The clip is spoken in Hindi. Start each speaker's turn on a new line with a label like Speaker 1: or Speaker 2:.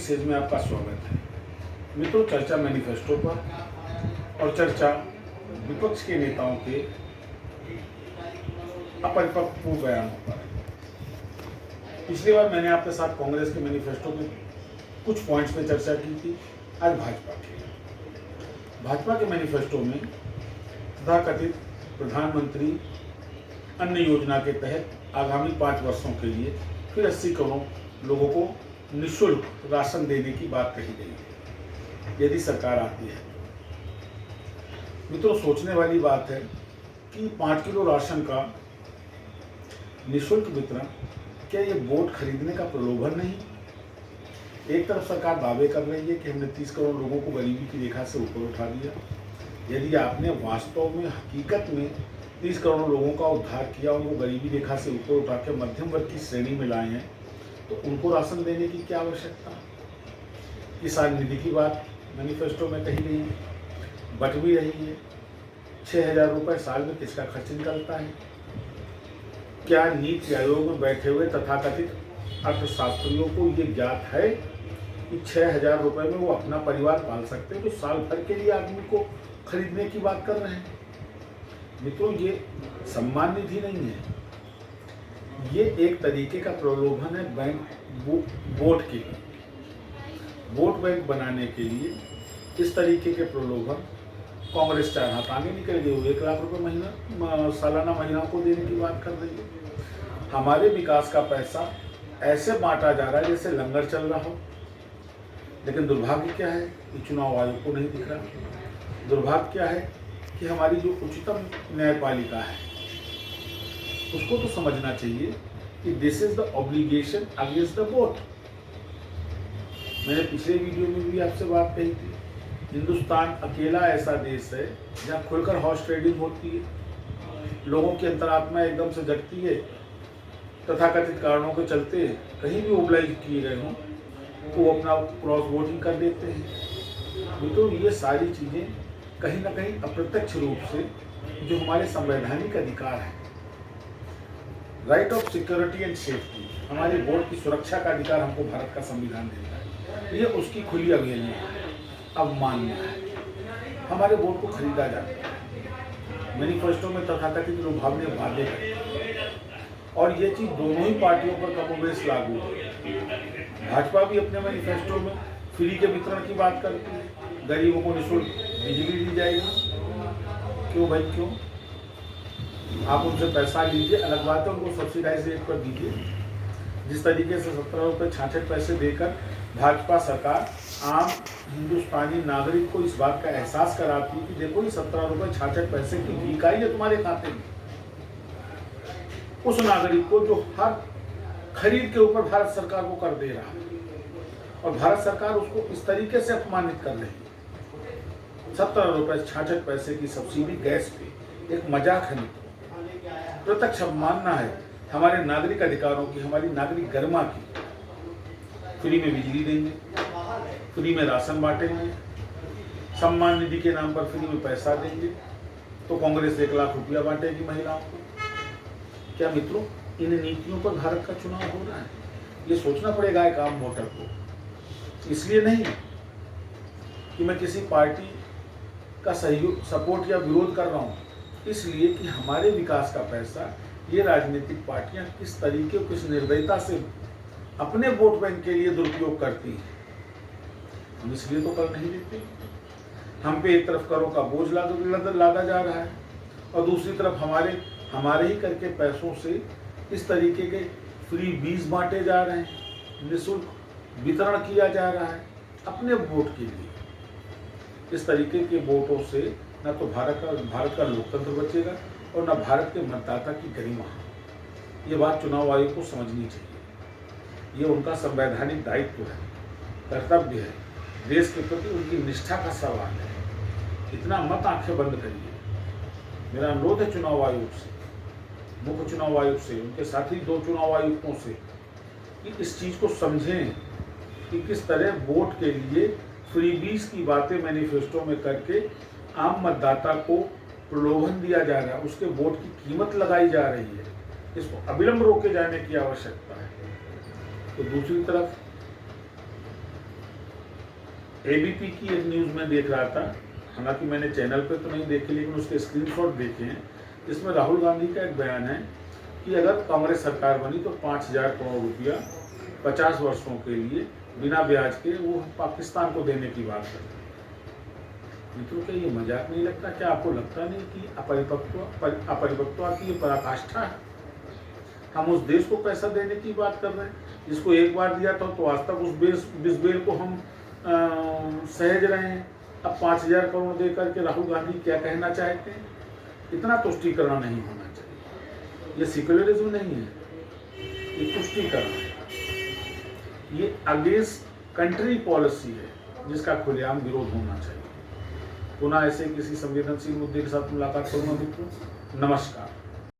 Speaker 1: विशेष में आपका स्वागत है। मित्रों, चर्चा मैनिफेस्टो पर और चर्चा विपक्ष के नेताओं के अपरिपक्व बयानों पर। पिछली बार मैंने आपके साथ कांग्रेस के मैनिफेस्टो के कुछ पॉइंट्स पे चर्चा की थी। आज भाजपा के मैनिफेस्टो में तथाकथित प्रधानमंत्री अन्न योजना के तहत आगामी 5 वर्षों के लिए फिर 80 करोड़ लोगों को निःशुल्क राशन देने की बात कही गई है यदि सरकार आती है। मित्रों, सोचने वाली बात है कि 5 किलो राशन का निःशुल्क वितरण क्या ये वोट खरीदने का प्रलोभन नहीं? एक तरफ सरकार दावे कर रही है कि हमने 30 करोड़ लोगों को गरीबी की रेखा से ऊपर उठा दिया। यदि आपने वास्तव में हकीकत में 30 करोड़ लोगों का उद्धार किया, उनको गरीबी रेखा से ऊपर उठा के मध्यम वर्ग की श्रेणी में लाए हैं, तो उनको राशन देने की क्या आवश्यकता? किसान निधि की बात मैनिफेस्टो में कही गई है, बट भी रही है। 6,000 रुपये साल में किसका खर्च निकलता है? क्या नीति आयोग में बैठे हुए तथाकथित अर्थशास्त्रियों को ये ज्ञात है कि 6,000 रुपये में वो अपना परिवार पाल सकते हैं, जो साल भर के लिए आदमी को खरीदने की बात कर रहे हैं? मित्रों, ये सम्मान निधि नहीं है, ये एक तरीके का प्रलोभन है बैंक वोट के लिए, वोट बैंक बनाने के लिए। इस तरीके के प्रलोभन कांग्रेस 4 हाथ आगे निकल गई। वो 1 लाख रुपए महीना सालाना महिलाओं को देने की बात कर रही है। हमारे विकास का पैसा ऐसे बांटा जा रहा है जैसे लंगर चल रहा हो। लेकिन दुर्भाग्य क्या है कि चुनाव आयोग को नहीं दिख रहा। दुर्भाग्य क्या है कि हमारी जो उच्चतम न्यायपालिका है उसको तो समझना चाहिए कि this is the obligation against the vote. मैंने पिछले वीडियो में भी आपसे बात कही थी, हिंदुस्तान अकेला ऐसा देश है जहाँ खुलकर हॉर्स ट्रेडिंग होती है, लोगों की अंतरात्मा एकदम से जगती है। तथाकथित कारणों के चलते कहीं भी ओबलाइज किए गए हों तो वो अपना क्रॉस वोटिंग कर देते हैं। तो ये सारी चीज़ें कहीं ना कहीं अप्रत्यक्ष रूप से जो हमारे संवैधानिक अधिकार है, right of security and safety, हमारे वोट की सुरक्षा का अधिकार हमको भारत का संविधान देता है, ये उसकी खुली अवहेलना है, अवमानना है। हमारे वोट को खरीदा जाता है। मैनिफेस्टो में तथाकथित लुभावने वादे करते हैं और ये चीज़ दोनों ही पार्टियों पर कमोबेश लागू है। भाजपा भी अपने मैनिफेस्टो में फ्री के वितरण की बात करती है, गरीबों को निःशुल्क बिजली दी जाएगी। क्यों भाई, क्यों? आप उनसे पैसा लीजिए, अलग बात है, उनको सब्सिडाइज रेट पर दीजिए। जिस तरीके से 17 रुपये 66 पैसे देकर भाजपा सरकार आम हिंदुस्तानी नागरिक को इस बात का एहसास कराती है कि देखो ये 17 रुपये 66 पैसे की भीख आई है तुम्हारे खाते में, उस नागरिक को जो हर खरीद के ऊपर भारत सरकार को कर दे रहा है और भारत सरकार उसको इस तरीके से अपमानित कर रही है। 17 रुपये 66 पैसे की सब्सिडी गैस पे एक मजाक है, प्रत्यक्ष अवमानना है हमारे नागरिक अधिकारों की, हमारी नागरिक गरिमा की। फ्री में बिजली देंगे, फ्री में राशन बांटेंगे, सम्मान निधि के नाम पर फ्री में पैसा देंगे, तो कांग्रेस 1 लाख रुपया बांटेगी महिलाओं को। क्या मित्रों, इन नीतियों पर भारत का चुनाव हो रहा है? ये सोचना पड़ेगा एक आम वोटर को। इसलिए नहीं कि मैं किसी पार्टी का सहयोग, सपोर्ट या विरोध कर रहा हूँ, इसलिए कि हमारे विकास का पैसा ये राजनीतिक पार्टियां किस तरीके, किस निर्दयता से अपने वोट बैंक के लिए दुरुपयोग करती हैं, हम इसलिए तो कर नहीं देते। हम पे एक तरफ करों का बोझ लादा जा रहा है और दूसरी तरफ हमारे ही करके पैसों से इस तरीके के फ्री बीज बांटे जा रहे हैं, निःशुल्क वितरण किया जा रहा है अपने वोट के लिए। इस तरीके के वोटों से न तो भारत का लोकतंत्र बचेगा और न भारत के मतदाता की गरिमा। ये बात चुनाव आयोग को समझनी चाहिए। ये उनका संवैधानिक दायित्व है, कर्तव्य है, देश के प्रति उनकी निष्ठा का सवाल है। इतना मत आंखें बंद करिए। मेरा अनुरोध है चुनाव आयोग से, मुख्य चुनाव आयोग से, उनके साथी 2 चुनाव आयुक्तों से, कि इस चीज़ को समझें कि किस तरह वोट के लिए फ्रीबीज की बातें मैनिफेस्टो में करके आम मतदाता को प्रलोभन दिया जा रहा है, उसके वोट की कीमत लगाई जा रही है। इसको अविलंब रोके जाने की आवश्यकता है। तो दूसरी तरफ एबीपी की एक न्यूज़ में देख रहा था, हालांकि मैंने चैनल पे तो नहीं देखे लेकिन उसके स्क्रीनशॉट देखे हैं। इसमें राहुल गांधी का एक बयान है कि अगर कांग्रेस सरकार बनी तो 5,000 करोड़ रुपया 50 वर्षों के लिए बिना ब्याज के वो पाकिस्तान को देने की बात कर रहे हैं। मित्रों, क्या ये मजाक नहीं लगता? क्या आपको लगता नहीं कि अपरिपक्वता की ये पराकाष्ठा है? हम उस देश को पैसा देने की बात कर रहे हैं जिसको एक बार दिया था तो आज तक उस बेल को हम सहज रहे हैं। अब 5,000 करोड़ दे करके राहुल गांधी क्या कहना चाहते हैं? इतना तुष्टीकरण नहीं होना चाहिए। ये सेक्युलरिज्म नहीं है, ये तुष्टीकरण है। ये अगेंस्ट कंट्री पॉलिसी है जिसका खुलेआम विरोध होना चाहिए। पुनः ऐसे किसी संवेदनशील मुद्दे के साथ मुलाकात करूंगा मित्रों। नमस्कार।